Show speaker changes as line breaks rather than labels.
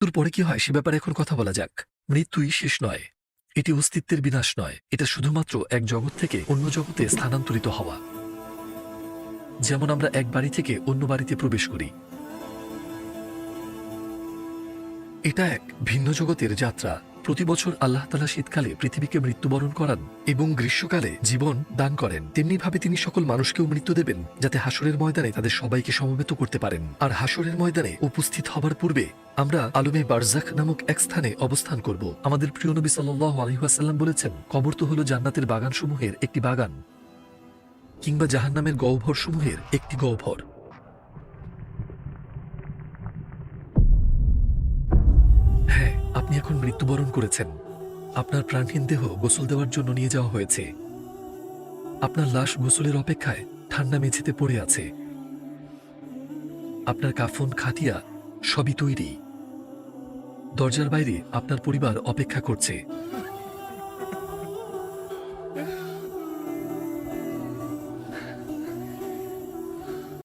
মৃত্যুর পরে কি হয় সে ব্যাপারে এখন কথা বলা যাক। মৃত্যুই শেষ নয়, এটি অস্তিত্বের বিনাশ নয়, এটা শুধুমাত্র এক জগৎ থেকে অন্য জগতে স্থানান্তরিত হওয়া। যেমন আমরা এক বাড়ি থেকে অন্য বাড়িতে প্রবেশ করি, এটা এক ভিন্ন জগতের যাত্রা। প্রতি বছর আল্লাহ তাআলা শীতকালে পৃথিবীকে মৃত্যুবরণ করান এবং গ্রীষ্মকালে জীবন দান করেন। তেমনিভাবে তিনি সকল মানুষকেও মৃত্যু দেবেন, যাতে হাসরের ময়দানে তাদের সবাইকে সমবেত করতে পারেন। আর হাসরের ময়দানে উপস্থিত হবার পূর্বে আমরা আলমে বারজাখ নামক এক স্থানে অবস্থান করব। আমাদের প্রিয় নবী সাল্লাল্লাহু আলাইহি ওয়াসাল্লাম বলেছেন, কবর তো হলো জান্নাতের বাগানসমূহের একটি বাগান, কিংবা জাহান্নামের গহ্বর সমূহের একটি গহ্বর। হ্যাঁ, আপনি এখন মৃত্যুবরণ করেছেন। আপনার প্রাণহীন দেহ গোসল দেওয়ার জন্য নিয়ে যাওয়া হয়েছে। আপনার লাশ গোসলের অপেক্ষায় ঠান্ডা মেঝেতে পড়ে আছে। আপনার কাফন, খাটিয়া সবই তৈরি। দরজার বাইরে আপনার পরিবার অপেক্ষা করছে।